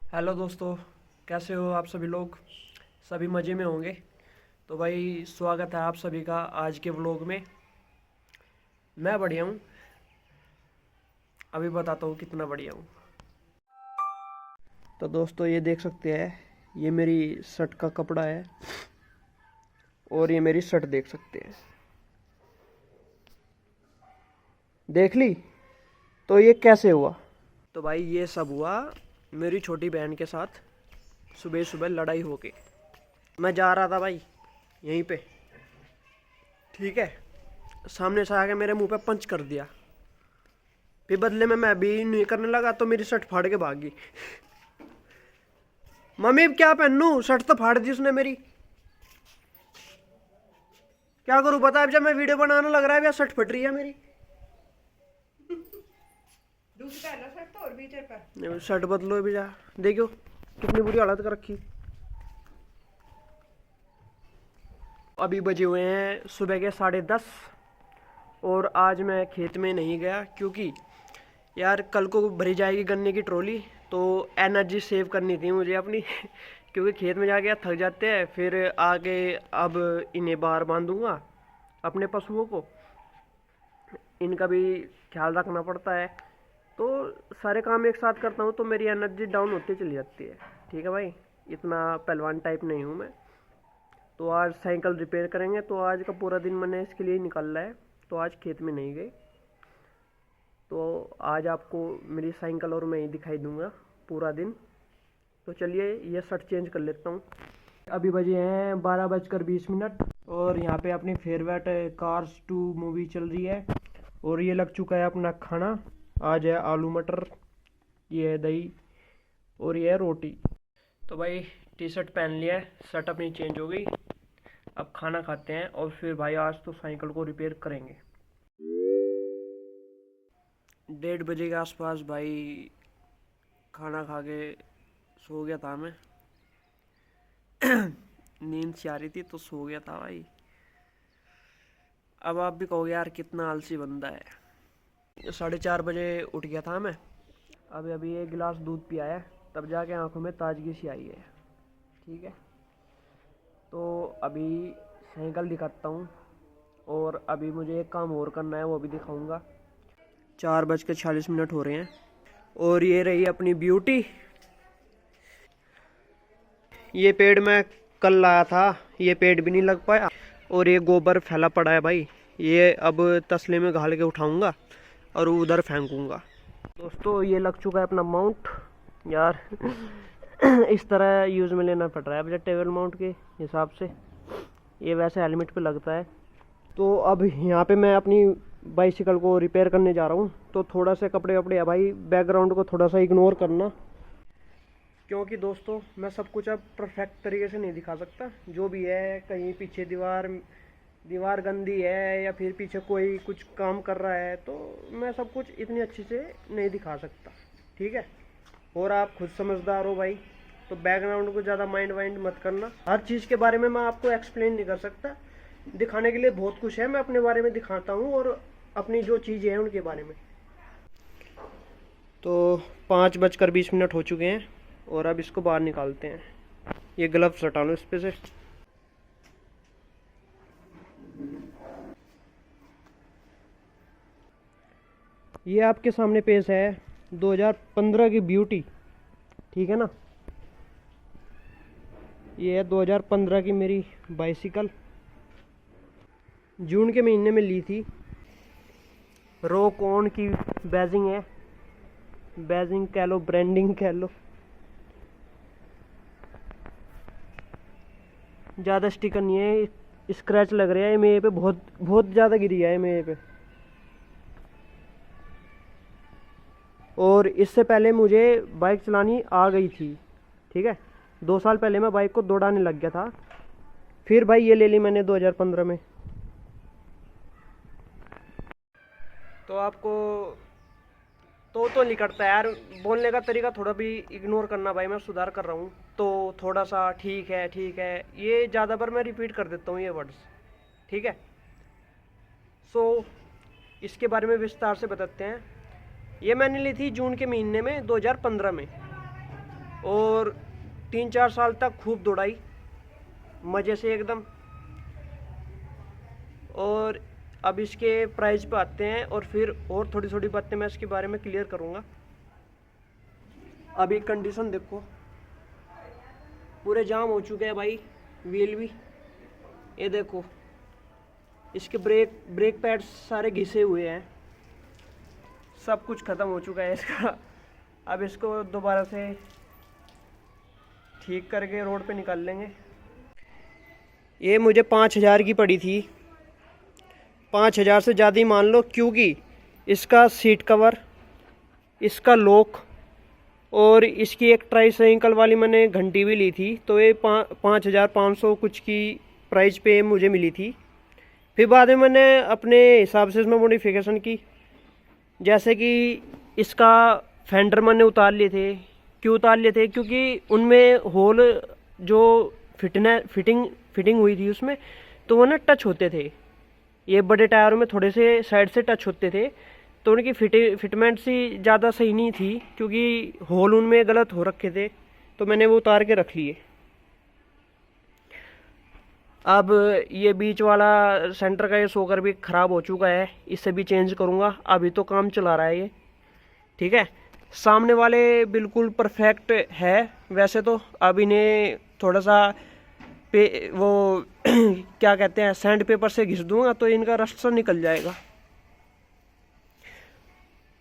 Hello दोस्तों, कैसे हो आप सभी लोग। सभी मज़े में होंगे। तो भाई स्वागत है आप सभी का आज के व्लॉग में। मैं बढ़िया हूँ। अभी बताता हूँ कितना बढ़िया हूँ। तो दोस्तों ये देख सकते हैं, ये मेरी शर्ट का कपड़ा है और ये मेरी शर्ट देख सकते हैं। देख ली। तो ये कैसे हुआ। तो भाई ये सब हुआ मेरी छोटी बहन के साथ। सुबह सुबह लड़ाई हो गई। मैं जा रहा था भाई यहीं पे, ठीक है। सामने से आके मेरे मुंह पे पंच कर दिया। फिर बदले में मैं भी नहीं करने लगा तो मेरी शर्ट फाड़ के भागी। मम्मी अब क्या पहनूं, शर्ट तो फाड़ दी उसने मेरी। क्या करूं बता, अब जब मैं वीडियो बनाने लग रहा है शर्ट फट रही है मेरी। दूसरी पहनना शर्ट तो और भी तेरे पे। नहीं, शर्ट बदलो भी जा। देखो कितनी बुरी हालत कर रखी। अभी बजे हुए हैं सुबह के 10:30 और आज मैं खेत में नहीं गया क्योंकि यार कल को भरी जाएगी गन्ने की ट्रॉली। तो एनर्जी सेव करनी थी मुझे अपनी क्योंकि खेत में जाके थक जाते हैं फिर आगे। अब इन्हें बाहर बांधूंगा अपने पशुओं को। इनका भी ख्याल रखना पड़ता है। तो सारे काम एक साथ करता हूँ तो मेरी एनर्जी डाउन होती चली जाती है। ठीक है भाई, इतना पहलवान टाइप नहीं हूँ मैं। तो आज साइकिल रिपेयर करेंगे तो आज का पूरा दिन मैंने इसके लिए निकाला है। तो आज खेत में नहीं गए। तो आज आपको मेरी साइकिल और मैं ही दिखाई दूंगा पूरा दिन। तो चलिए ये शर्ट चेंज कर लेता हूँ। अभी बजे हैं 12:20 और यहाँ पे अपनी फेवरेट कार्स 2 मूवी चल रही है। और ये लग चुका है अपना खाना। आज है आलू मटर, ये है दही और ये है रोटी। तो भाई टी शर्ट पहन लिया है, शर्ट अपनी चेंज हो गई। अब खाना खाते हैं और फिर भाई आज तो साइकिल को रिपेयर करेंगे। 1:30 के आसपास भाई खाना खा के सो गया था मैं। नींद सी आ रही थी तो सो गया था भाई। अब आप भी कहोगे यार कितना आलसी बंदा है। 4:30 बजे उठ गया था मैं। अभी अभी एक गिलास दूध पिया है, तब जाके आंखों में ताजगी सी आई है। ठीक है। तो अभी साइकिल दिखाता हूँ और अभी मुझे एक काम और करना है वो भी दिखाऊंगा। 4:46 हो रहे हैं और ये रही अपनी ब्यूटी। ये पेड़ मैं कल लाया था, ये पेड़ भी नहीं लग पाया। और ये गोबर फैला पड़ा है भाई, ये अब तसले में घाल के उठाऊंगा और उधर फेंकूंगा। दोस्तों ये लग चुका है अपना माउंट यार। इस तरह यूज़ में लेना पड़ रहा है अब जब टेबल माउंट के हिसाब से। ये वैसे हेलमेट पे लगता है। तो अब यहाँ पे मैं अपनी बाइसिकल को रिपेयर करने जा रहा हूँ। तो थोड़ा से कपड़े वपड़े है भाई, बैकग्राउंड को थोड़ा सा इग्नोर करना क्योंकि दोस्तों मैं सब कुछ अब परफेक्ट तरीके से नहीं दिखा सकता। जो भी है, कहीं पीछे दीवार दीवार गंदी है या फिर पीछे कोई कुछ काम कर रहा है तो मैं सब कुछ इतनी अच्छी से नहीं दिखा सकता। ठीक है। और आप खुद समझदार हो भाई, तो बैकग्राउंड को ज़्यादा माइंड वाइंड मत करना। हर चीज़ के बारे में मैं आपको एक्सप्लेन नहीं कर सकता। दिखाने के लिए बहुत कुछ है, मैं अपने बारे में दिखाता हूँ और अपनी जो चीज़ें हैं उनके बारे में। तो 5:20 हो चुके हैं और अब इसको बाहर निकालते हैं। ये ग्लव्स हटा लो इस पे से। ये आपके सामने पेश है 2015 की ब्यूटी। ठीक है ना। ये है 2015 की मेरी बाइसिकल, जून के महीने में ली थी। रॉक ऑन की बैजिंग है, बैजिंग कह लो, ब्रांडिंग कह लो। ज़्यादा स्टिकर नहीं है, स्क्रैच लग रहा है मेरे पे, बहुत बहुत ज़्यादा गिरी है मेरे पे। और इससे पहले मुझे बाइक चलानी आ गई थी। ठीक है। 2 साल पहले मैं बाइक को दौड़ाने लग गया था। फिर भाई ये ले ली मैंने 2015 में। तो आपको तो नहीं करता यार, बोलने का तरीका थोड़ा भी इग्नोर करना भाई, मैं सुधार कर रहा हूँ। तो थोड़ा सा ठीक है ठीक है, ये ज़्यादा बार मैं रिपीट कर देता हूँ ये वर्ड्स। ठीक है। सो इसके बारे में विस्तार से बताते हैं। ये मैंने ली थी जून के महीने में 2015 में। और 3-4 साल तक खूब दौड़ाई मज़े से एकदम। और अब इसके प्राइस पे आते हैं और फिर और थोड़ी थोड़ी बातें मैं इसके बारे में क्लियर करूँगा। अभी कंडीशन देखो, पूरे जाम हो चुके हैं भाई, व्हील भी। ये देखो, इसके ब्रेक पैड्स सारे घिसे हुए हैं, सब कुछ ख़त्म हो चुका है इसका। अब इसको दोबारा से ठीक करके रोड पे निकाल लेंगे। ये मुझे 5,000 की पड़ी थी, 5,000 से ज़्यादा ही मान लो, क्योंकि इसका सीट कवर, इसका लॉक और इसकी एक ट्राई साइकिल वाली मैंने घंटी भी ली थी, तो ये 5,500 कुछ की प्राइस पे मुझे मिली थी। फिर बाद में मैंने अपने हिसाब से इसमें मॉडिफिकेशन की, जैसे कि इसका फेंडर मैंने उतार लिए थे। क्यों उतार लिए थे? क्योंकि उनमें होल जो फिटिंग हुई थी उसमें, तो वो ना टच होते थे। ये बड़े टायरों में थोड़े से साइड से टच होते थे, तो उनकी फिटमेंट सी ज़्यादा सही नहीं थी, क्योंकि होल उनमें गलत हो रखे थे, तो मैंने वो उतार के रख लिए। अब ये बीच वाला सेंटर का ये शॉकर भी ख़राब हो चुका है, इसे भी चेंज करूँगा। अभी तो काम चला रहा है ये, ठीक है। सामने वाले बिल्कुल परफेक्ट है वैसे तो। अब इन्हें थोड़ा सा वो क्या कहते हैं, सैंड पेपर से घिस दूंगा तो इनका रस्ट सा निकल जाएगा।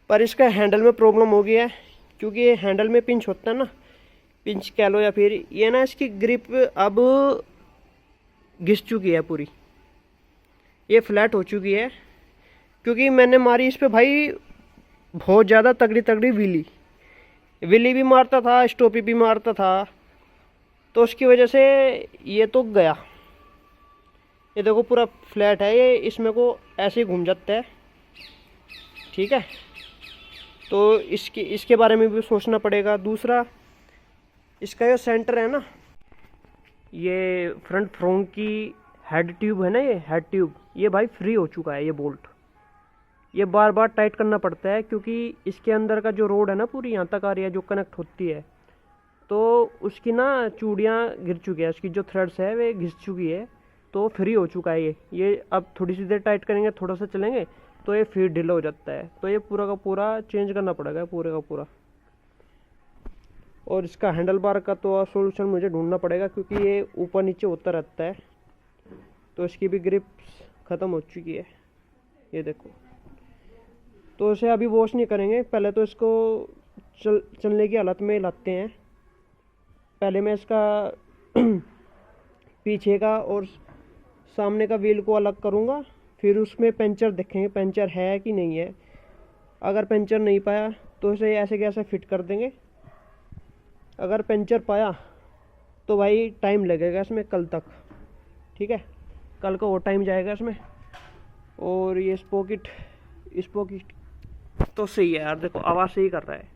पर इसका हैंडल में प्रॉब्लम हो गया है, क्योंकि ये हैंडल में पिंच होता है ना, पिंच कह लो या फिर ये ना, इसकी ग्रिप अब घिस चुकी है पूरी, ये फ्लैट हो चुकी है। क्योंकि मैंने मारी इस पे भाई बहुत ज़्यादा तगड़ी विली भी मारता था, स्टॉपी भी मारता था, तो उसकी वजह से ये तो गया। ये देखो पूरा फ्लैट है ये, इसमें को ऐसे ही घूम जाता है, ठीक है। तो इसके बारे में भी सोचना पड़ेगा। दूसरा, इसका जो सेंटर है ना, ये फ्रंट फ्रोंग की हेड ट्यूब है ना, ये हेड ट्यूब, ये भाई फ्री हो चुका है। ये बोल्ट ये बार बार टाइट करना पड़ता है, क्योंकि इसके अंदर का जो रोड है ना, पूरी यहाँ तक आ रही है जो कनेक्ट होती है, तो उसकी ना चूड़ियाँ गिर चुकी है, उसकी जो थ्रेड्स है वे घिस चुकी है, तो फ्री हो चुका है ये। अब थोड़ी सी देर टाइट करेंगे, थोड़ा सा चलेंगे तो ये फिर ढीला हो जाता है, तो ये पूरा का पूरा चेंज करना पड़ेगा, पूरे का पूरा। और इसका हैंडल बार का तो सोल्यूशन मुझे ढूंढना पड़ेगा, क्योंकि ये ऊपर नीचे होता रहता है, तो इसकी भी ग्रिप ख़त्म हो चुकी है। ये देखो, तो इसे अभी वॉश नहीं करेंगे, पहले तो इसको चलने की हालत में लाते हैं। पहले मैं इसका पीछे का और सामने का व्हील को अलग करूँगा, फिर उसमें पंचर देखेंगे, पंचर है कि नहीं है। अगर पंचर नहीं पाया तो इसे ऐसे कैसे फिट कर देंगे। अगर पंचर पाया तो भाई टाइम लगेगा इसमें कल तक, ठीक है, कल का और टाइम जाएगा इसमें। और ये स्पॉकेट तो सही है यार, देखो आवाज़ सही कर रहा है,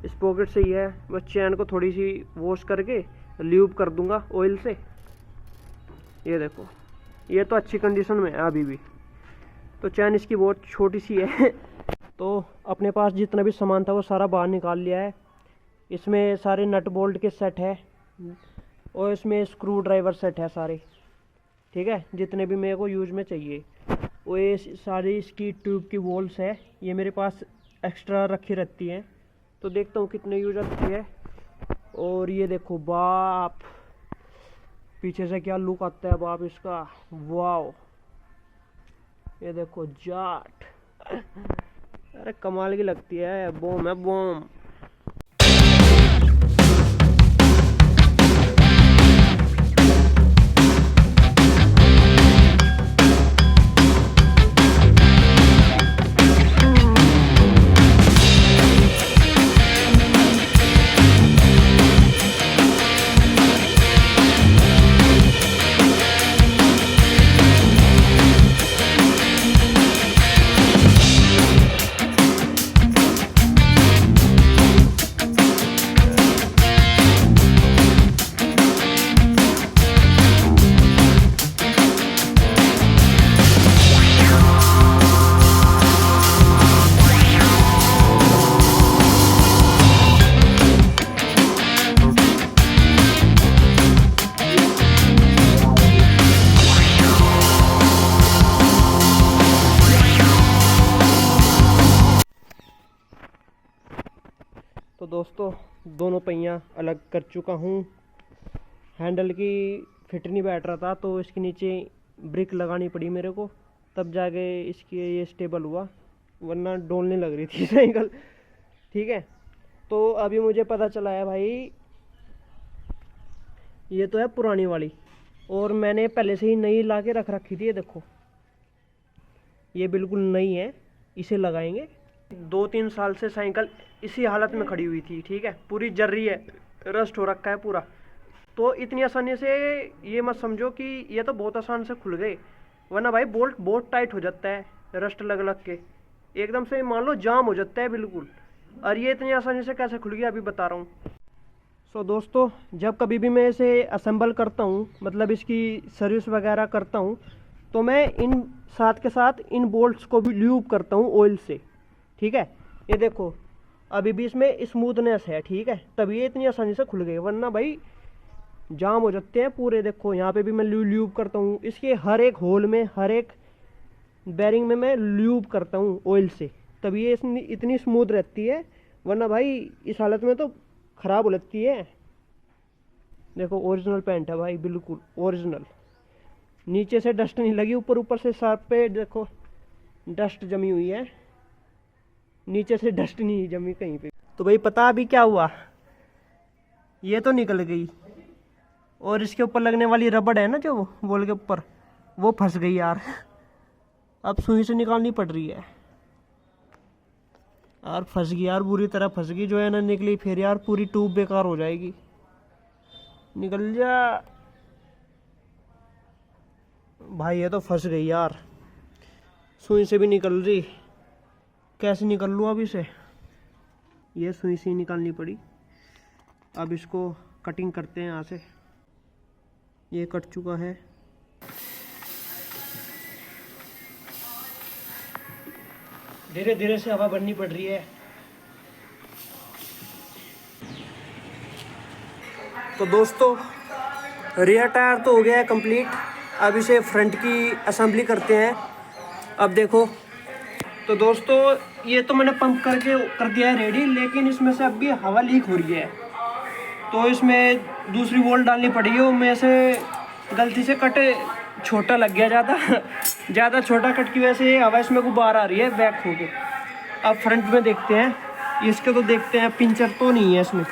स्पॉकेट सही है। बस चैन को थोड़ी सी वॉश करके ल्यूब कर दूंगा ऑयल से। ये देखो, ये तो अच्छी कंडीशन में है अभी भी, तो चैन इसकी बहुत छोटी सी है। तो अपने पास जितना भी सामान था वो सारा बाहर निकाल लिया है। इसमें सारे नट बोल्ट के सेट है, और इसमें स्क्रू ड्राइवर सेट है सारे, ठीक है, जितने भी मेरे को यूज में चाहिए। वो ये सारी इसकी ट्यूब की वॉल्स है, ये मेरे पास एक्स्ट्रा रखी रहती हैं, तो देखता हूँ कितने यूज आती है। और ये देखो बाप, पीछे से क्या लुक आता है बाप इसका, वाओ। ये देखो जाट, अरे कमाल की लगती है, बॉम है बॉम। तो दोस्तों दोनों पहिया अलग कर चुका हूँ। हैंडल की फिट नहीं बैठ रहा था तो इसके नीचे ब्रिक लगानी पड़ी मेरे को, तब जाके इसकी ये स्टेबल हुआ, वरना डोलने लग रही थी साइकिल। ठीक है, तो अभी मुझे पता चला है भाई ये तो है पुरानी वाली, और मैंने पहले से ही नई ला के रख रखी थी। ये देखो ये बिल्कुल नई है, इसे लगाएंगे। 2-3 साल से साइकिल इसी हालत में खड़ी हुई थी। ठीक है, पूरी जर रही है, रस्ट हो रखा है पूरा। तो इतनी आसानी से ये मत समझो कि ये तो बहुत आसान से खुल गए, वरना भाई बोल्ट बहुत टाइट हो जाता है रस्ट लग लग के, एकदम से मान लो जाम हो जाता है बिल्कुल। और ये इतनी आसानी से कैसे खुल गया अभी बता रहा हूँ। सो दोस्तों जब कभी भी मैं इसे असेंबल करता हूँ, मतलब इसकी सर्विस वगैरह करता हूँ, तो मैं इन साथ के साथ इन बोल्ट्स को भी ल्यूब करता हूँ ऑयल से। ठीक है, ये देखो अभी भी इसमें स्मूथनेस है। ठीक है, तभी ये इतनी आसानी से खुल गए, वरना भाई जाम हो जाते हैं पूरे। देखो यहाँ पे भी मैं ल्यूब करता हूँ, इसके हर एक होल में, हर एक बेरिंग में मैं ल्यूब करता हूँ ऑयल से, तभी ये इतनी स्मूथ रहती है, वरना भाई इस हालत में तो ख़राब हो लगती है। देखो ओरिजिनल पेंट है भाई, बिल्कुल ओरिजिनल, नीचे से डस्ट नहीं लगी, ऊपर ऊपर से साफ पे देखो डस्ट जमी हुई है, नीचे से डस्ट नहीं जमी कहीं पे। तो भाई पता अभी क्या हुआ, ये तो निकल गई, और इसके ऊपर लगने वाली रबड़ है ना जो बॉल के ऊपर, वो फंस गई यार। अब सुई से निकालनी पड़ रही है यार, फंस गई यार, बुरी तरह फंस गई। जो है ना निकली फिर यार पूरी ट्यूब बेकार हो जाएगी। निकल जा भाई, ये तो फंस गई यार, सुई से भी निकल रही, कैसे निकल लूँ अब इसे। ये सुई से निकालनी पड़ी। अब इसको कटिंग करते हैं यहाँ से, ये कट चुका है। धीरे धीरे से हवा भरनी पड़ रही है। तो दोस्तों रियर टायर तो हो गया है कंप्लीट, अब इसे फ्रंट की असेंबली करते हैं। अब देखो तो दोस्तों ये तो मैंने पंप करके कर दिया है रेडी, लेकिन इसमें से अब भी हवा लीक हो रही है, तो इसमें दूसरी वोल्ट डालनी पड़ेगी। वो में से गलती से कट छोटा लग गया, ज़्यादा छोटा कट की वजह से हवा इसमें को बाहर आ रही है बैक हो के। अब फ्रंट में देखते हैं, इसके तो देखते हैं पिंचर तो नहीं है इसमें।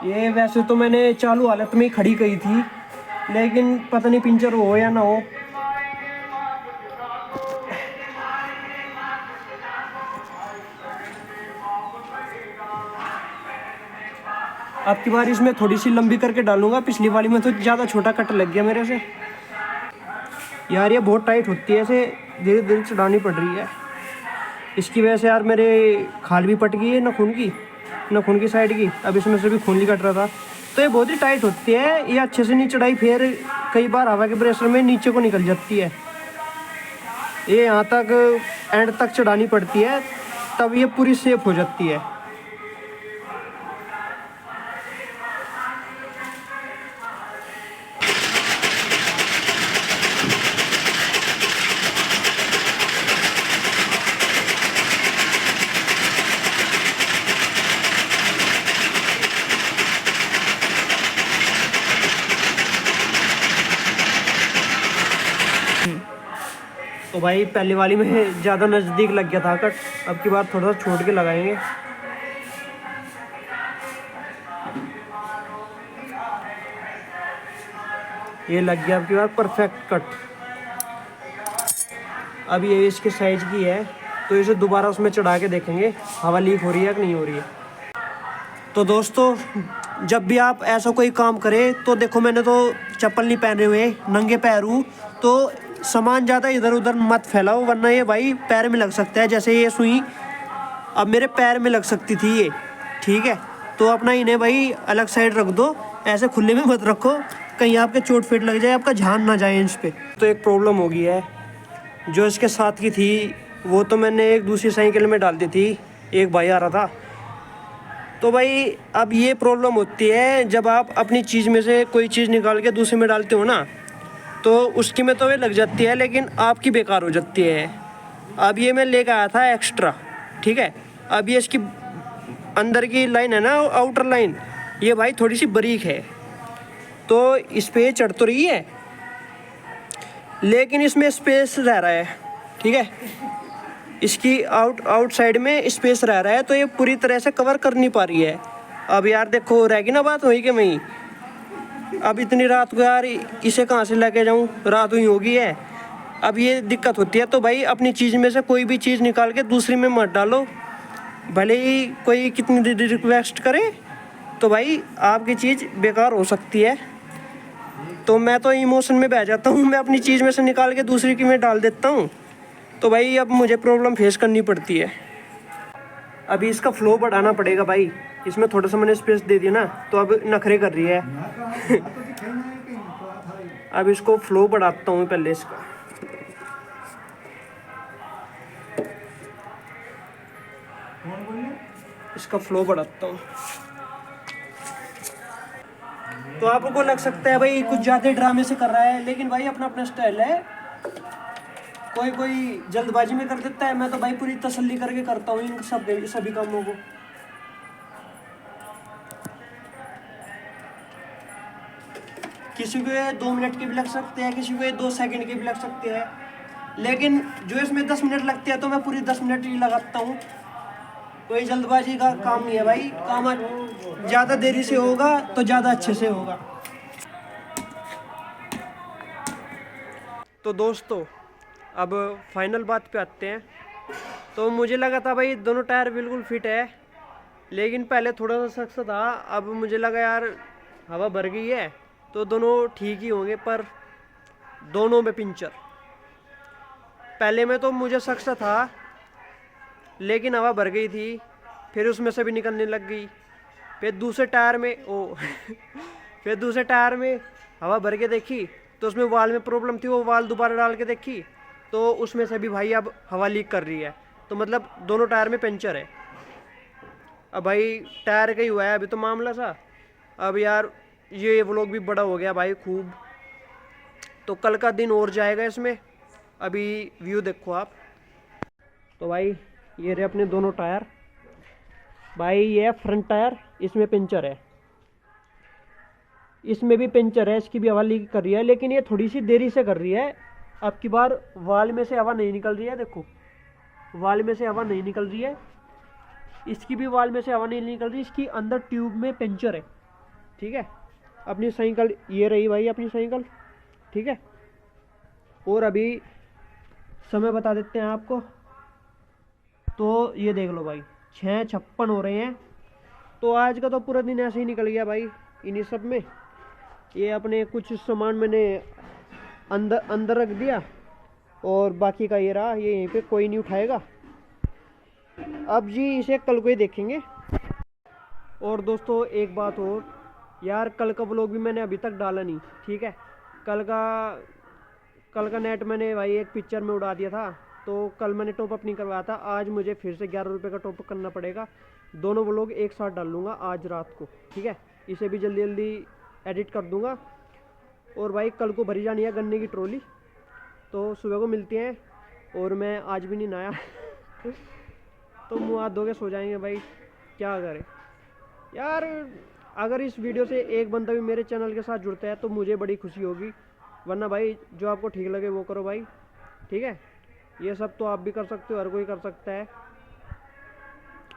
ये वैसे तो मैंने चालू हालत में ही खड़ी की थी, लेकिन पता नहीं पिंचर हो या ना हो। अब की बार इसमें थोड़ी सी लंबी करके डालूंगा, पिछली वाली में तो ज़्यादा छोटा कट लग गया मेरे से यार। ये बहुत टाइट होती है, इसे धीरे धीरे चढ़ानी पड़ रही है। इसकी वजह से यार मेरे खाल भी पट गई है नखून की साइड की, अब इसमें से भी खून नहीं कट रहा था। तो ये बहुत ही टाइट होती है, ये अच्छे से नहीं चढ़ाई, फिर कई बार हवा के प्रेशर में नीचे को निकल जाती है। ये यहाँ तक एंड तक चढ़ानी पड़ती है, तब ये पूरी सेफ हो जाती है। तो भाई पहले वाली में ज़्यादा नज़दीक लग गया था कट, अब की बार थोड़ा सा छोड़ के लगाएंगे। ये लग गया अब की बार परफेक्ट कट। अब ये इसके साइज की है, तो इसे दोबारा उसमें चढ़ा के देखेंगे हवा लीक हो रही है कि नहीं हो रही है। तो दोस्तों जब भी आप ऐसा कोई काम करें तो देखो, मैंने तो चप्पल नहीं पहने हुए, नंगे पैर हूँ, तो सामान ज़्यादा इधर उधर मत फैलाओ, वरना ये भाई पैर में लग सकता है। जैसे ये सुई अब मेरे पैर में लग सकती थी ये। ठीक है, तो अपना इन्हें भाई अलग साइड रख दो, ऐसे खुले में मत रखो, कहीं आपके चोट फिट लग जाए, आपका ध्यान ना जाए इस पर। तो एक प्रॉब्लम हो गई है, जो इसके साथ की थी वो तो मैंने एक दूसरी साइकिल में डाल दी थी, एक भाई आ रहा था। तो भाई अब ये प्रॉब्लम होती है जब आप अपनी चीज़ में से कोई चीज़ निकाल के दूसरे में डालते हो ना, तो उसकी में तो ये लग जाती है, लेकिन आपकी बेकार हो जाती है। अब ये मैं लेकर आया था एक्स्ट्रा। ठीक है, अब ये इसकी अंदर की लाइन है ना, आउटर लाइन, ये भाई थोड़ी सी बारीक है, तो इस पे चढ़ तो रही है लेकिन इसमें स्पेस रह रहा है, ठीक है, इसकी आउटसाइड में स्पेस रह रहा है, तो ये पूरी तरह से कवर कर नहीं पा रही है। अब यार देखो रहेगी ना बात वही के वहीं। अब इतनी रात को यार इसे कहाँ से लेके जाऊँ, रात हुई होगी है, अब ये दिक्कत होती है। तो भाई अपनी चीज़ में से कोई भी चीज़ निकाल के दूसरी में मत डालो, भले ही कोई कितनी रिक्वेस्ट करे, तो भाई आपकी चीज़ बेकार हो सकती है। तो मैं तो इमोशन में बह जाता हूँ, मैं अपनी चीज़ में से निकाल के दूसरी की में डाल देता हूँ, तो भाई अब मुझे प्रॉब्लम फेस करनी पड़ती है। अभी इसका फ्लो बढ़ाना पड़ेगा भाई, इसमें थोड़ा सा मैंने स्पेस दे दिया ना, तो अब नखरे कर रही है। अब इसको फ्लो बढ़ाता हूँ पहले इसका। इसका फ्लो बढ़ाता हूँ। तो आपको लग सकता है भाई कुछ ज़्यादा ड्रामे से कर रहा है, लेकिन भाई अपना अपना स्टाइल है। कोई कोई जल्दबाजी में कर देता है, मैं तो भाई पूरी तसल्ली करके करता हूँ इन सभी कामों को। किसी को 2 मिनट के भी लग सकते हैं, किसी को 2 सेकंड के भी लग सकते हैं, लेकिन जो इसमें 10 मिनट लगते हैं तो मैं पूरी 10 मिनट ही लगाता हूँ। कोई जल्दबाजी का काम नहीं है भाई, काम ज़्यादा देरी से होगा तो ज़्यादा अच्छे से होगा। तो दोस्तों अब फाइनल बात पे आते हैं। तो मुझे लगा था भाई दोनों टायर बिल्कुल फिट है, लेकिन पहले थोड़ा सा शक था, अब मुझे लगा यार हवा भर गई है तो दोनों ठीक ही होंगे, पर दोनों में पिंचर। पहले में तो मुझे शक था, लेकिन हवा भर गई थी, फिर उसमें से भी निकलने लग गई। फिर दूसरे टायर में फिर दूसरे टायर में हवा भर के देखी तो उसमें वाल में प्रॉब्लम थी, वो वाल दोबारा डाल के देखी तो उसमें से भी भाई अब हवा लीक कर रही है, तो मतलब दोनों टायर में पंचर है। अब भाई टायर का ही हुआ है अभी तो मामला सा। अब यार ये व्लॉग भी बड़ा हो गया भाई खूब, तो कल का दिन और जाएगा इसमें। अभी व्यू देखो आप। तो भाई ये रहे अपने दोनों टायर। भाई ये फ्रंट टायर, इसमें पंचर है, इसमें भी पंचर है, इसकी भी हवा लीक कर रही है, लेकिन ये थोड़ी सी देरी से कर रही है। अब की बार वाल में से हवा नहीं निकल रही है, देखो वाल में से हवा नहीं निकल रही है, इसकी भी वाल में से हवा नहीं निकल रही, इसकी अंदर ट्यूब में पंचर है, ठीक है। अपनी साइकिल ये रही भाई अपनी साइकिल, ठीक है। और अभी समय बता देते हैं आपको, तो ये देख लो भाई 6:56 हो रहे हैं। तो आज का तो पूरा दिन ऐसे ही निकल गया भाई इन्हीं सब में। ये अपने कुछ सामान मैंने अंदर रख दिया, और बाकी का ये रहा, ये यहीं पे कोई नहीं उठाएगा। अब जी इसे कल को ही देखेंगे। और दोस्तों एक बात और, यार कल का व्लॉग भी मैंने अभी तक डाला नहीं, ठीक है। कल का नेट मैंने भाई एक पिक्चर में उड़ा दिया था, तो कल मैंने टॉप अप नहीं करवाया था, आज मुझे फिर से 11 रुपये का टॉप अप करना पड़ेगा। दोनों व्लॉग एक साथ डाल लूँगा आज रात को, ठीक है। इसे भी जल्दी जल्दी एडिट कर दूँगा। और भाई कल को भरी जानी है गन्ने की ट्रॉली, तो सुबह को मिलती हैं। और मैं आज भी नहीं नहाया तो मुँह हाथ धो के सो जाएंगे भाई, क्या करें यार। अगर इस वीडियो से एक बंदा भी मेरे चैनल के साथ जुड़ता है तो मुझे बड़ी खुशी होगी, वरना भाई जो आपको ठीक लगे वो करो भाई, ठीक है। ये सब तो आप भी कर सकते हो, हर कोई कर सकता है।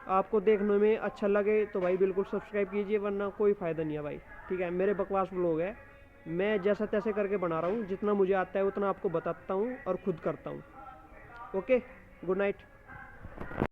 आपको देखने में अच्छा लगे तो भाई बिल्कुल सब्सक्राइब कीजिए, वरना कोई फ़ायदा नहीं है भाई, ठीक है। मेरे बकवास व्लॉग है, मैं जैसा तैसे करके बना रहा हूँ, जितना मुझे आता है उतना आपको बताता हूँ और खुद करता हूँ। Okay, good night.